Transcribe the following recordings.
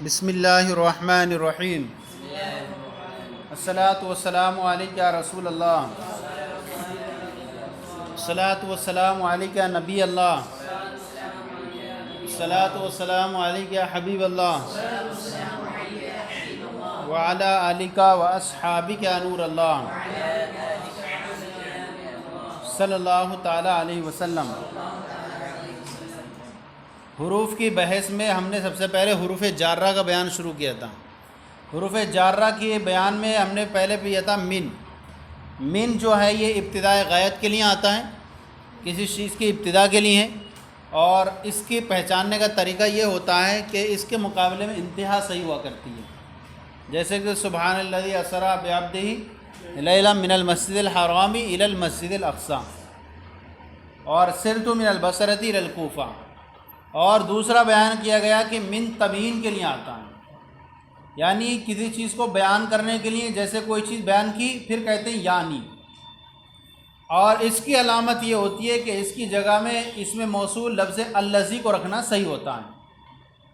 بسم اللہ الرحمن الرحیم الصلاۃ والسلام علیک یا رسول اللہ، الصلاۃ والسلام علیک یا نبی اللہ، الصلاۃ والسلام علیک یا حبیب اللہ، وعلی آلک و اصحابک یا نور اللہ، صلی اللہ تعالی علیہ وسلم۔ حروف کی بحث میں ہم نے سب سے پہلے حروف جارہ کا بیان شروع کیا تھا۔ حروف جارہ کے بیان میں ہم نے پہلے کیا تھا من جو ہے یہ ابتدائے غایت کے لیے آتا ہے، کسی چیز کی ابتدا کے لیے ہے، اور اس کی پہچاننے کا طریقہ یہ ہوتا ہے کہ اس کے مقابلے میں انتہا صحیح ہوا کرتی ہے، جیسے کہ سبحان الذی اسری بعبدہ لیلا من المسجد الحرام الی المسجد الاقصی، اور سرت من البصرۃ الی الکوفہ۔ اور دوسرا بیان کیا گیا کہ من تبیین کے لیے آتا ہے، یعنی کسی چیز کو بیان کرنے کے لیے، جیسے کوئی چیز بیان کی پھر کہتے ہیں یعنی، اور اس کی علامت یہ ہوتی ہے کہ اس کی جگہ میں اس میں موصول لفظ الذی کو رکھنا صحیح ہوتا ہے،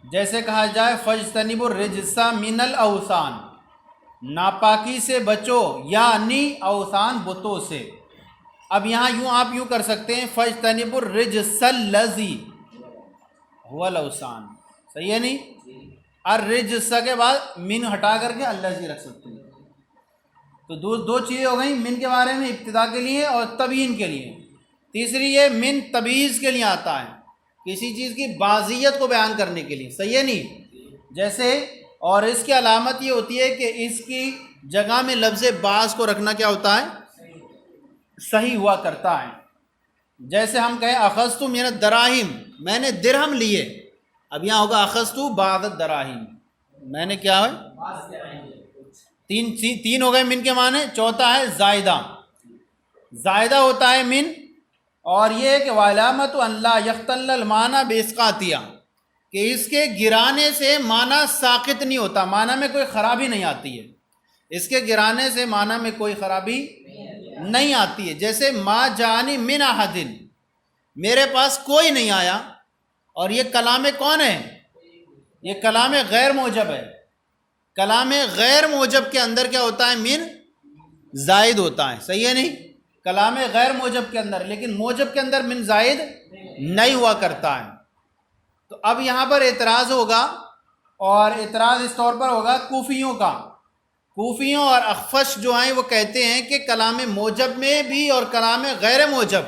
جیسے کہا جائے فاجتنبوا الرجس من الاوثان، ناپاکی سے بچو، یعنی اوثان بتوں سے۔ اب یہاں آپ یوں کر سکتے ہیں فاجتنبوا الرجس الذی هو الاوثان، صحیح ہے نہیں؟ الرجس کے بعد من ہٹا کر کے الذی رکھ سکتے ہیں، تو دو چیزیں ہو گئیں، من کے بارے میں ابتدا کے لیے اور تبیین کے لیے۔ تیسری یہ من تمییز کے لیے آتا ہے، کسی چیز کی بعضیت کو بیان کرنے کے لیے، صحیح ہے نہیں؟ جیسے، اور اس کی علامت یہ ہوتی ہے کہ اس کی جگہ میں لفظ بعض کو رکھنا کیا ہوتا ہے؟ صحیح ہوا کرتا ہے۔ جیسے ہم کہیں اخذت من الدراہم، میں نے درہم لیے، اب یہاں ہوگا اخذت بعض الدراہم، میں نے کیا ہے؟ تین ہو گئے من کے معنی۔ چوتھا ہے زائدہ، زائدہ ہوتا ہے من، اور یہ ہے کہ وعلامت ان لا یختل المعنی باسقاطیہ، کہ اس کے گرانے سے معنی ساقط نہیں ہوتا، معنی میں کوئی خرابی نہیں آتی ہے، اس کے گرانے سے معنی میں کوئی خرابی نہیں آتی ہے۔ جیسے ما جانی من احد، میرے پاس کوئی نہیں آیا، اور یہ کلام کون ہے؟ یہ کلام غیر موجب ہے۔ کلام غیر موجب کے اندر کیا ہوتا ہے؟ من زائد ہوتا ہے، صحیح ہے نہیں؟ کلام غیر موجب کے اندر، لیکن موجب کے اندر من زائد نہیں ہوا کرتا ہے۔ تو اب یہاں پر اعتراض ہوگا، اور اعتراض اس طور پر ہوگا کوفیوں کا۔ کوفیوں اور اخفش جو ہیں وہ کہتے ہیں کہ کلام موجب میں بھی اور کلام غیر موجب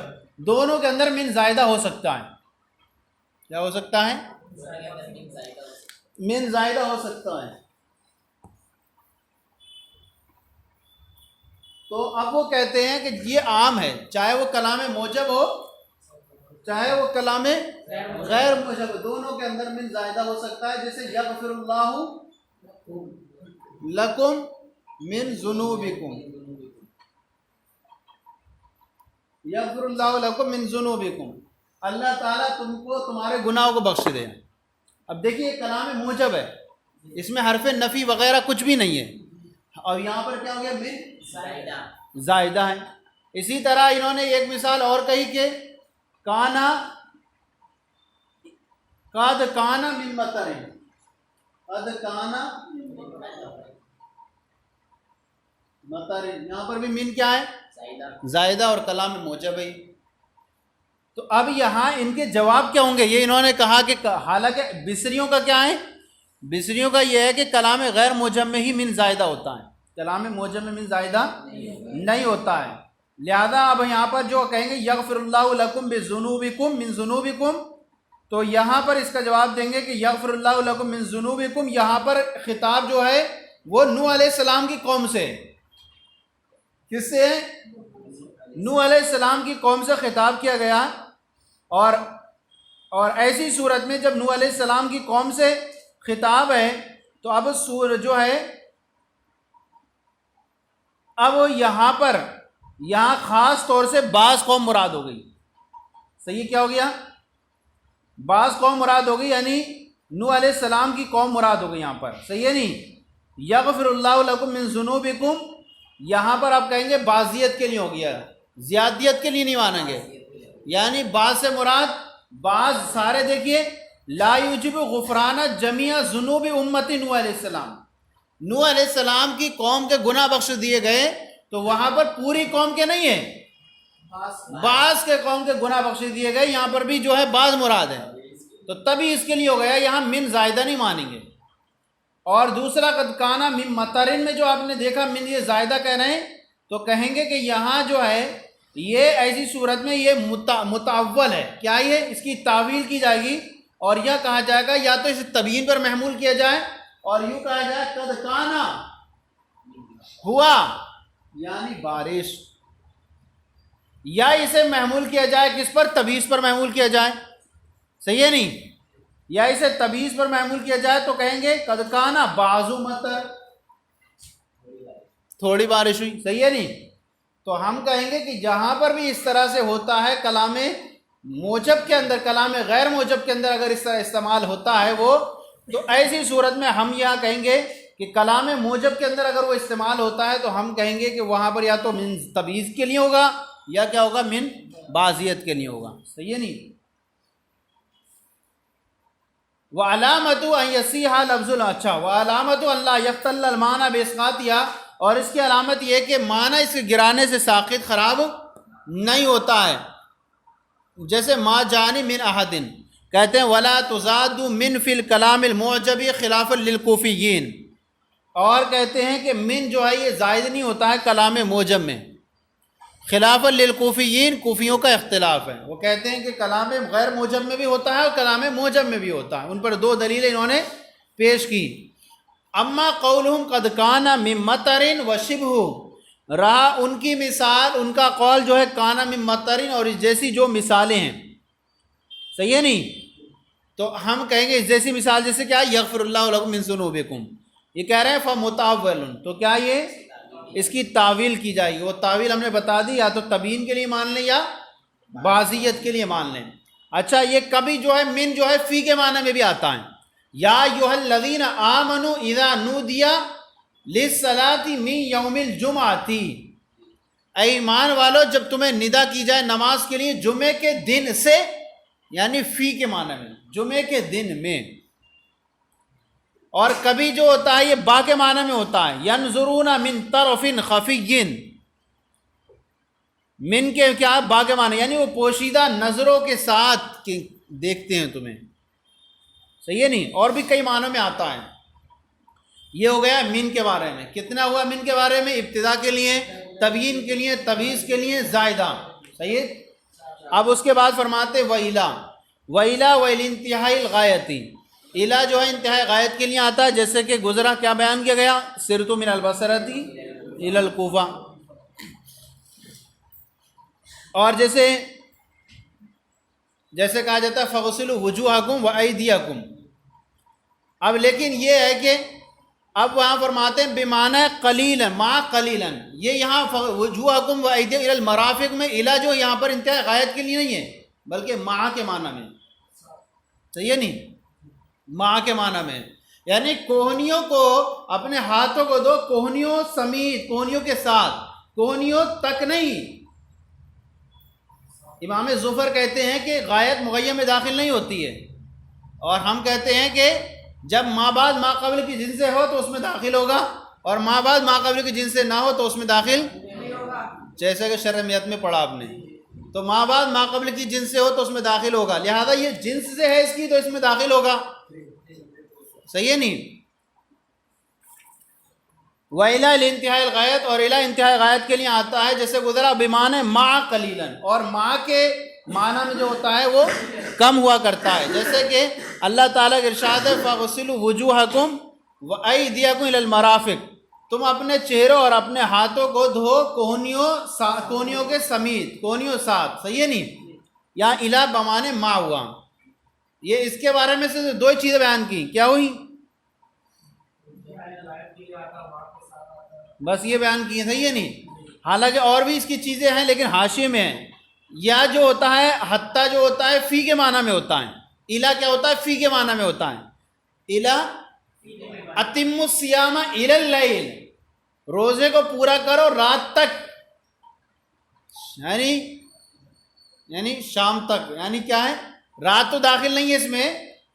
دونوں کے اندر من زائدہ ہو سکتا ہے۔ کیا ہو سکتا ہے؟ من زائدہ ہو سکتا ہے۔ تو اب وہ کہتے ہیں کہ یہ عام ہے، چاہے وہ کلام موجب ہو چاہے وہ کلام غیر موجب ہو، دونوں کے اندر من زائدہ ہو سکتا ہے۔ جیسے یغفر اللہ لکم من ذنوبکم، یغفر اللہ لکم من ذنوبکم، اللہ تعالیٰ تم کو تمہارے گناہوں کو بخش دے۔ اب دیکھیے کلام موجب ہے، اس میں حرف نفی وغیرہ کچھ بھی نہیں ہے، اور یہاں پر کیا ہو گیا؟ من زائدہ ہے۔ اسی طرح انہوں نے ایک مثال اور کہی کہ کانا قد کانا من مطر، قد کانا مطر، یہاں پر بھی من کیا ہے؟ زائدہ، اور کلام موجب ہے۔ تو اب یہاں ان کے جواب کیا ہوں گے؟ یہ انہوں نے کہا کہ حالانکہ بصریوں کا کیا ہے؟ بصریوں کا یہ ہے کہ کلام غیر موجب میں ہی من زائدہ ہوتا ہے، کلام موجب میں من زائدہ نہیں ہوتا ہے۔ لہذا اب یہاں پر جو کہیں گے یغفر اللہ لکم بذنوبکم من ذنوبکم، تو یہاں پر اس کا جواب دیں گے کہ یغفر اللہ لکم من ذنوبکم، یہاں پر خطاب جو ہے وہ نوح علیہ السلام کی قوم سے، کس سے؟ نوح علیہ السلام کی قوم سے خطاب کیا گیا۔ اور ایسی صورت میں جب نوح علیہ السلام کی قوم سے خطاب ہے تو اب جو ہے اب یہاں خاص طور سے بعض قوم مراد ہو گئی، صحیح؟ کیا ہو گیا؟ بعض قوم مراد ہو گئی، یعنی نوح علیہ السلام کی قوم مراد ہو گئی یہاں پر، صحیح ہے نہیں؟ یغفر اللہ لکم من ذنوبکم، یہاں پر آپ کہیں گے بعضیت کے لیے ہو گیا، زیادیت کے لیے نہیں مانیں گے، یعنی بعض سے مراد بعض سارے، دیکھیے لا یوجب غفران جمیع ذنوب امت نوح علیہ السلام، نوح علیہ السلام کی قوم کے گناہ بخش دیے گئے، تو وہاں پر پوری قوم کے نہیں ہیں، بعض کے قوم کے گناہ بخش دیے گئے، یہاں پر بھی جو ہے بعض مراد ہے، تو تبھی اس کے لیے ہو گیا، یہاں من زائدہ نہیں مانیں گے۔ اور دوسرا قد کانا من مطرن میں جو آپ نے دیکھا من یہ زائدہ کہہ رہے ہیں، تو کہیں گے کہ یہاں جو ہے یہ ایسی صورت میں یہ متعول ہے، کیا یہ اس کی تعویل کی جائے گی، اور یہ کہا جائے گا یا تو اسے تبیین پر محمول کیا جائے، اور یوں کہا جائے قد کانا ہوا یعنی بارش، یا اسے محمول کیا جائے کس پر، تبییض پر محمول کیا جائے، صحیح ہے نہیں، یا اسے تبییض پر محمول کیا جائے تو کہیں گے قد کانا بعض مطر، تھوڑی بارش ہوئی، صحیح ہے نہیں۔ تو ہم کہیں گے کہ جہاں پر بھی اس طرح سے ہوتا ہے کلام موجب کے اندر، کلام غیر موجب کے اندر اگر اس طرح استعمال ہوتا ہے وہ، تو ایسی صورت میں ہم یہاں کہیں گے کہ کلام موجب کے اندر اگر وہ استعمال ہوتا ہے تو ہم کہیں گے کہ وہاں پر یا تو من تبعیض کے لیے ہوگا یا کیا ہوگا، من بعضیت کے لیے ہوگا، صحیح ہے نہیں۔ وعلامت ان یصیح لفظ، اچھا وعلامت ان لا یختل المعنی باسقاطها، اور اس کی علامت یہ ہے کہ معنی اس کے گرانے سے ساقط خراب نہیں ہوتا ہے، جیسے ما جانی من احد، کہتے ہیں ولا تزاد من فی الکلام المعجب خلافا للکوفیین، اور کہتے ہیں کہ من جو ہے یہ زائد نہیں ہوتا ہے کلام معجم میں، خلافا للکوفیین، کوفیوں کا اختلاف ہے، وہ کہتے ہیں کہ کلام غیر معجم میں بھی ہوتا ہے اور کلام معجم میں بھی ہوتا ہے، ان پر دو دلیلیں انہوں نے پیش کی۔ اما قولہم قد کانا من مطر وشبہ، رہا ان کی مثال، ان کا قول جو ہے کانا من مطر اور اس جیسی جو مثالیں ہیں، صحیح ہے نہیں، تو ہم کہیں گے اس جیسی مثال جیسے کیا، یغفر اللہ لکم من ذنوبکم، یہ کہہ رہے ہیں فمتعول، تو کیا یہ اس کی تعویل کی جائے گی، وہ تعویل ہم نے بتا دی، یا تو تبیین کے لیے مان لیں یا بعضیت کے لیے مان لیں۔ اچھا یہ کبھی جو ہے من جو ہے فی کے معنی میں بھی آتا ہے، یا ایھا الذین آمنوا اذا نودی للصلاۃ من یوم الجمعۃ، اے ایمان والو جب تمہیں ندا کی جائے نماز کے لیے جمعے کے دن سے، یعنی فی کے معنی میں جمعے کے دن میں۔ اور کبھی جو ہوتا ہے یہ با کے معنی میں ہوتا ہے، ینظرون من طرف خفی، من کے کیا با کے معنی یعنی وہ پوشیدہ نظروں کے ساتھ دیکھتے ہیں تمہیں، صحیح ہے نہیں، اور بھی کئی معنوں میں آتا ہے۔ یہ ہو گیا من کے بارے میں، کتنا ہوا من کے بارے میں، ابتدا کے لیے، تبیین کے لیے، تبعیض کے لیے، زائدہ، صحیح ہے۔ اب اس کے بعد فرماتے وَإِلَا وَإِلَا وَإِلِانْتِهَاءِ الْغَایَةِ، الا جو ہے انتہائی غایت کے لیے آتا ہے، جیسے کہ گزرا کیا بیان کیا گیا، سرت من البصرۃ الی الکوفہ، اور جیسے کہا جاتا ہے فغسلوا وجوہکم وایدیکم۔ اب لیکن یہ ہے کہ اب وہاں فرماتے ہیں بمعنی قلیلا، ما قلیلا، یہ یہاں وجوہکم وایدیکم الی المرافق میں الا جو یہاں پر انتہائی غایت کے لیے نہیں ہے بلکہ ما کے معنی میں، صحیح ہے نہیں، ماں کے معنی میں، یعنی کوہنیوں کو اپنے ہاتھوں کو دو، کوہنیوں سمیت، کوہنیوں کے ساتھ، کوہنیوں تک نہیں۔ امام ظفر کہتے ہیں کہ غایت مغیم میں داخل نہیں ہوتی ہے، اور ہم کہتے ہیں کہ جب ما بعد ما قبل کی جن سے ہو تو اس میں داخل ہوگا، اور ما بعد ما قبل کی جن سے نہ ہو تو اس میں داخل نہیں ہوگا، جیسے کہ شرح میت میں پڑھا آپ نے، تو ما بعد ما قبل کی جن سے ہو تو اس میں داخل ہوگا، لہذا یہ جنس سے ہے اس کی تو اس میں داخل ہوگا، صحیح ہے نہیں۔ وَإِلَى الْإِنْتِهَاءِ الْغَایَۃ، اور الی انتہائی غایت کے لیے آتا ہے، جیسے گزرا بمعنی مع قلیلا، اور مع کے معنی میں جو ہوتا ہے وہ کم ہوا کرتا ہے، جیسے کہ اللہ تعالیٰ کے ارشاد ہے فَغْسِلُوا وُجُوهَكُمْ وَأَيْدِيَكُمْ إِلَى الْمَرَافِقِ، تم اپنے چہروں اور اپنے ہاتھوں کو دھو کوہنیوں کے سمیت، کوہنیوں ساتھ، صحیح ہے نہیں، یہاں الی بمعنی مع ہوا۔ یہ اس کے بارے میں سے دو چیزیں بیان کی، کیا ہوئی، بس یہ بیان کی، صحیح ہے نہیں، حالانکہ اور بھی اس کی چیزیں ہیں لیکن حاشیے میں ہیں۔ یا جو ہوتا ہے حتیٰ جو ہوتا ہے فی کے معنی میں ہوتا ہے، الا کیا ہوتا ہے، فی کے معنی میں ہوتا ہے، الا اتم الصیام الی اللیل، روزے کو پورا کرو رات تک، یعنی شام تک، یعنی کیا ہے، رات تو داخل نہیں ہے اس میں،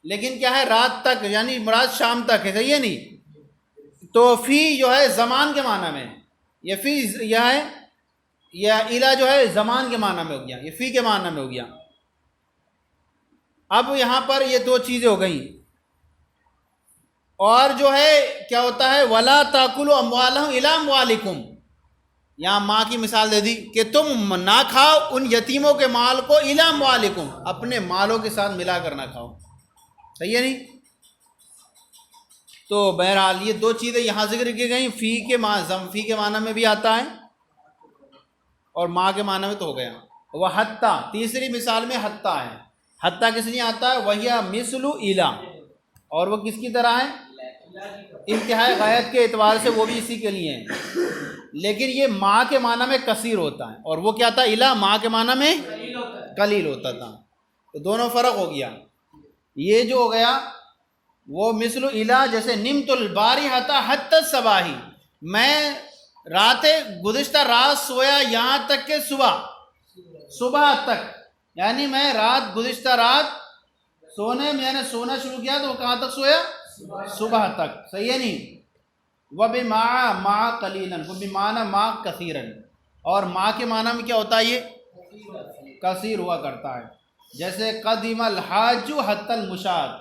لیکن کیا ہے رات تک، یعنی مراد شام تک ہے، صحیح ہے نہیں؟ تو فی جو ہے زمان کے معنی میں، یہ فی یہ ہے، یا الا جو ہے زمان کے معنی میں ہو گیا، یہ فی کے معنی میں ہو گیا۔ اب یہاں پر یہ دو چیزیں ہو گئیں، اور جو ہے کیا ہوتا ہے وَلَا تَأْكُلُوا أَمْوَالَهُمْ إِلَىٰ أَمْوَالِكُمْ، یہاں ماں کی مثال دے دی کہ تم نہ کھاؤ ان یتیموں کے مال کو إِلَىٰ أَمْوَالِكُمْ، اپنے مالوں کے ساتھ ملا کر نہ کھاؤ، صحیح ہے نہیں؟ تو بہرحال یہ دو چیزیں یہاں ذکر کی گئیں، فی کے معنی میں بھی آتا ہے اور ماں کے معنی میں تو ہو گیا۔ وہ حتیٰ، تیسری مثال میں حتیٰ ہے، حتیٰ کس لیے آتا ہے؟ وَهِيَ مِثْلُ إِلَىٰ، اور وہ کس کی طرح ہے؟ انتہائی غایت کے اعتبار سے وہ بھی اسی کے لیے ہیں، لیکن یہ ماں کے معنی میں کثیر ہوتا ہے، اور وہ کیا تھا؟ الا ماں کے معنی میں قلیل ہوتا تھا، تو دونوں فرق ہو گیا۔ یہ جو ہو گیا وہ مثل الا، جیسے نمت البارحۃ حتی الصباح، میں گزشتہ رات سویا یہاں تک کہ صبح تک، یعنی میں گزشتہ رات سونے میں نے سونا شروع کیا تو وہ کہاں تک سویا؟ صبح تک، صحیح ہے نہیں؟ وَبِمَعَ مَعَ قَلِيلًا، وَبِمَعْنَ مَعَ كَثِيرًا، اور ماں کے معنی میں کیا ہوتا ہے؟ یہ کثیر ہوا کرتا ہے، جیسے قدیم الحاج حتی المشاة،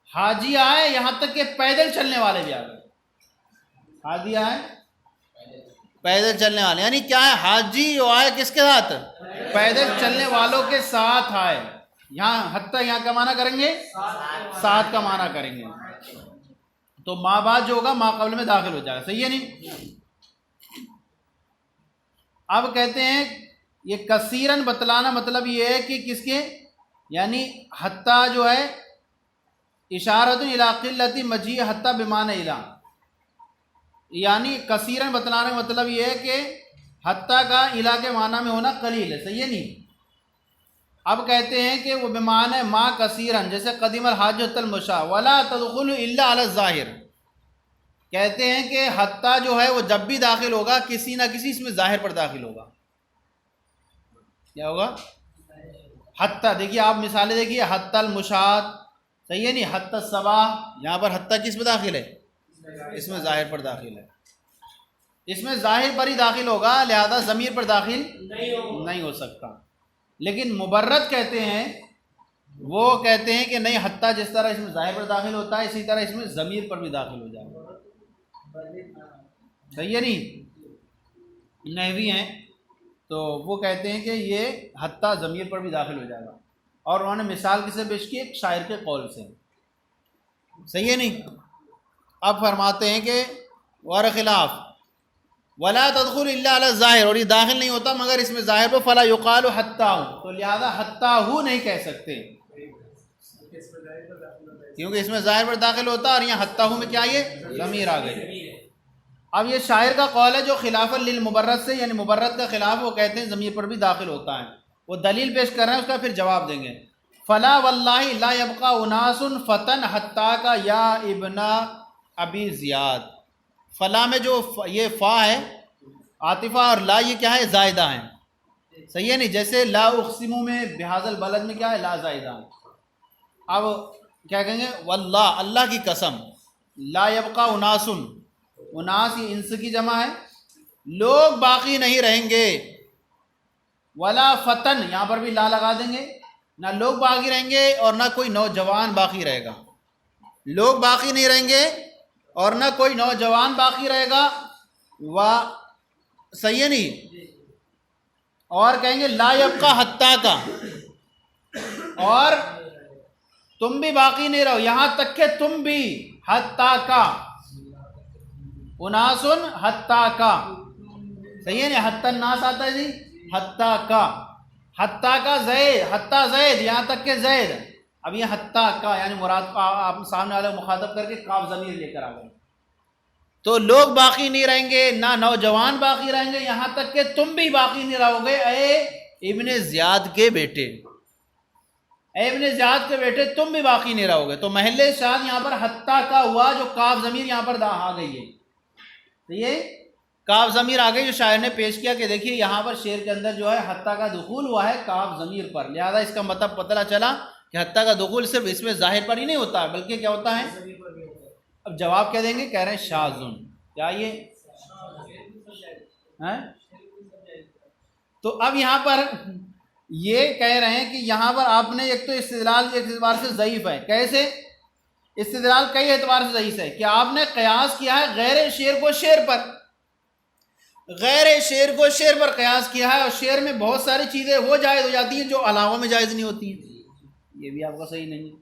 حاجی آئے یہاں تک کہ پیدل چلنے والے بھی آ گئے، حاجی آئے پیدل چلنے والے، یعنی کیا ہے؟ حاجی جو آئے کس کے ساتھ؟ پیدل چلنے والوں کے ساتھ آئے، یہاں حتیٰ یہاں کا معنی کریں گے، ساتھ کا معنی کریں گے، تو ماں بعد جو ہوگا ماں قبل میں داخل ہو جائے گا، صحیح ہے نہیں؟ اب کہتے ہیں یہ کثیرن بتلانا مطلب یہ ہے کہ کس کے، یعنی حتیٰ جو ہے اشارۃ الی قلۃ مجیء حتیٰ بمعنی الی، یعنی کثیرن بتلانے کا مطلب یہ ہے کہ حتیٰ کا الی کے معنی میں ہونا قلیل ہے، صحیح ہے نہیں؟ اب کہتے ہیں کہ وہ بمعنی ما کثیرن، جیسے قدیم الحاج حتی المشاة ولا تدخل الا علی الظاہر، کہتے ہیں کہ حتیٰ جو ہے وہ جب بھی داخل ہوگا کسی نہ کسی اس میں ظاہر پر داخل ہوگا، کیا ہوگا؟ حتیٰ، دیکھیے آپ مثالیں دیکھیے، حتی المشاة، صحیح ہے نہیں؟ حتی الصباح، یہاں پر حتیٰ کس میں داخل ہے؟ اس میں ظاہر پر داخل ہے، اس میں ظاہر پر ہی داخل ہوگا، لہذا ضمیر پر داخل نہیں ہو سکتا۔ لیکن مبرد کہتے ہیں، وہ کہتے ہیں کہ نہیں، حتیٰ جس طرح اس میں ظاہر پر داخل ہوتا ہے اسی طرح اس میں ضمیر پر بھی داخل ہو جائے گا، صحیح ہے نہیں؟ نحوی ہیں تو وہ کہتے ہیں کہ یہ حتیٰ ضمیر پر بھی داخل ہو جائے گا، اور انہوں نے مثال کسے پیش کی؟ ایک شاعر کے قول سے، صحیح ہے نہیں؟ اب فرماتے ہیں کہ اور خلاف ولا تدخل الا علی الظاہر، اور یہ داخل نہیں ہوتا مگر اس میں ظاہر پر، فلا یقال حتیٰ، تو لہذا حتیٰ نہیں کہہ سکتے، کیونکہ اس میں ظاہر پر داخل ہوتا، اور یہاں حتیٰ میں کیا یہ ضمیر آ گئی۔ اب یہ شاعر کا قول ہے جو خلاف للمبرد سے، یعنی مبرد کا خلاف، وہ کہتے ہیں ضمیر پر بھی داخل ہوتا ہے، وہ دلیل پیش کر رہے ہیں، اس کا پھر جواب دیں گے۔ فلا واللہ لا یبقى اناس فتن حتیٰ کا یا ابن ابی زیاد، فلا میں جو یہ فا ہے عاطفہ، اور لا یہ کیا ہے؟ زائدہ ہیں، صحیح ہے نہیں؟ جیسے لا اقسم میں بہذا البلد میں کیا ہے؟ لا زائدہ۔ اب کیا کہیں گے؟ واللہ، اللہ کی قسم، لا یبقى اناس، اناس یہ انس کی جمع ہے، لوگ باقی نہیں رہیں گے، ولا فتن، یہاں پر بھی لا لگا دیں گے، نہ لوگ باقی رہیں گے اور نہ کوئی نوجوان باقی رہے گا، لوگ باقی نہیں رہیں گے اور نہ کوئی نوجوان باقی رہے گا، صحیح ہے نہیں؟ اور کہیں گے لا یبقى حتیٰ کا، اور تم بھی باقی نہیں رہو، یہاں تک کہ تم بھی، حتیٰ کا، اناسن حتیٰ کا، صحیح ہے نہیں؟ حتی الناس آتا ہے جی، حتیٰ کا زید، حتیٰ زید، یہاں تک کہ زید، اب یہ حتیٰ کا یعنی مراد آپ سامنے والے مخاطب کر کے کاف ضمیر لے کر آ گئے، تو لوگ باقی نہیں رہیں گے، نہ نوجوان باقی رہیں گے، یہاں تک کہ تم بھی باقی نہیں رہو گے، اے ابن زیاد کے بیٹے، اے ابن زیاد کے بیٹے تم بھی باقی نہیں رہو گے۔ تو محل شاہد یہاں پر حتیٰ کا ہوا، جو کاف ضمیر یہاں پر آ گئی ہے، تو یہ کاف ضمیر آ گئی جو شاعر نے پیش کیا کہ دیکھیے یہاں پر شعر کے اندر جو ہے حتیٰ کا دخول ہوا ہے کاف ضمیر پر، لہذا اس کا مطلب پتہ چلا کہ حتیٰ کا دخول صرف اس میں ظاہر پر ہی نہیں ہوتا ہے بلکہ کیا ہوتا ہے؟ اب جواب کیا دیں گے؟ کہہ رہے ہیں شاذن. کیا یہ ہیں؟ تو اب یہاں پر یہ کہہ رہے ہیں کہ یہاں پر آپ نے ایک تو استدلال ایک اعتبار سے ضعیف ہے. کیسے استدلال؟ کئی اعتبار سے ضعیف ہے کہ آپ نے قیاس کیا ہے غیر شعر کو شعر پر، غیر شعر کو شعر پر قیاس کیا ہے، اور شعر میں بہت ساری چیزیں وہ جائز ہو جاتی ہیں جو علاوہ میں جائز نہیں ہوتی ہیں. یہ بھی آپ کا صحیح نہیں ہے.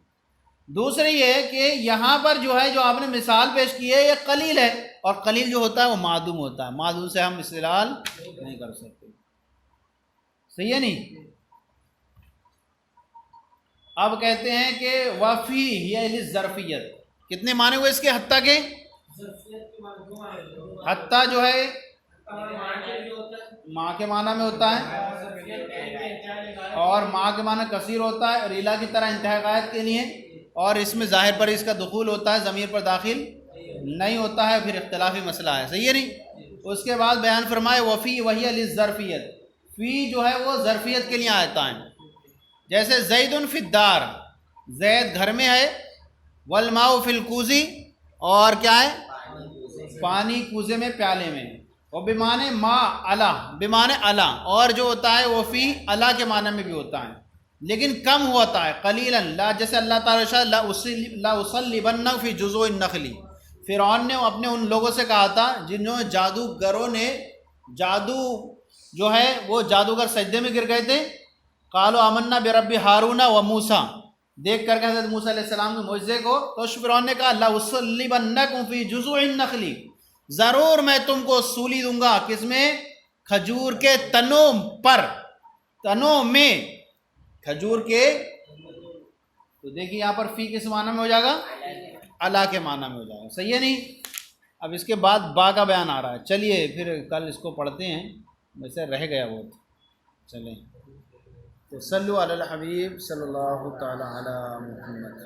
دوسری یہ ہے کہ یہاں پر جو ہے جو آپ نے مثال پیش کی ہے یہ قلیل ہے، اور قلیل جو ہوتا ہے وہ معدوم ہوتا ہے، معدوم سے ہم استدلال نہیں کر سکتے. صحیح ہے نہیں؟ اب کہتے ہیں کہ وفی ہی ظرفیت. کتنے معنی ہوئے اس کے؟ حتیٰ کے حتیٰ جو ہے ماں کے معنی میں ہوتا ہے، اور ماں کے معنی کثیر ہوتا ہے، اور الا کی طرح انتہائی غایت کے لیے، اور اس میں ظاہر پر اس کا دخول ہوتا ہے، ضمیر پر داخل نہیں ہوتا ہے. پھر اختلافی مسئلہ ہے. صحیح ہے نہیں؟ اس کے بعد بیان فرمائے وفی وہی للظرفیت. فی جو ہے وہ ظرفیت کے لیے آتا ہے. جیسے زید فی الدار، زید گھر میں ہے، والماء فی الکوزی، اور کیا ہے؟ پانی کوزے میں، پیالے میں. اور بمانے ما علا، بمانے علا، اور جو ہوتا ہے وہ فی علا کے معنی میں بھی ہوتا ہے لیکن کم ہوتا ہے، قلیلا. لا جیسے اللہ تعالیٰ لا اصلبن فی جذوع النخل، فرعون نے اپنے ان لوگوں سے کہا تھا جنہوں جادوگروں نے جادو جو ہے وہ جادوگر سجدے میں گر گئے تھے. قالوا آمنا برب ہارون و موسیٰ، دیکھ کر کے حضرت موسیٰ علیہ السلام کے معجزے کو، تو فرعون نے کہا لا اصلبنکم فی جذوع النخل، ضرور میں تم کو سولی دوں گا. کس میں؟ کھجور کے تنوں پر، تنوں میں کھجور کے. تو دیکھیے یہاں پر فی کس معنی میں ہو جائے گا؟ علا کے معنی میں ہو جائے گا. صحیح ہے نہیں؟ اب اس کے بعد با کا بیان آ رہا ہے. چلیے پھر کل اس کو پڑھتے ہیں، ویسے رہ گیا بہت. چلیں تو صلو علی الحبیب صلی اللہ تعالی علی محمد.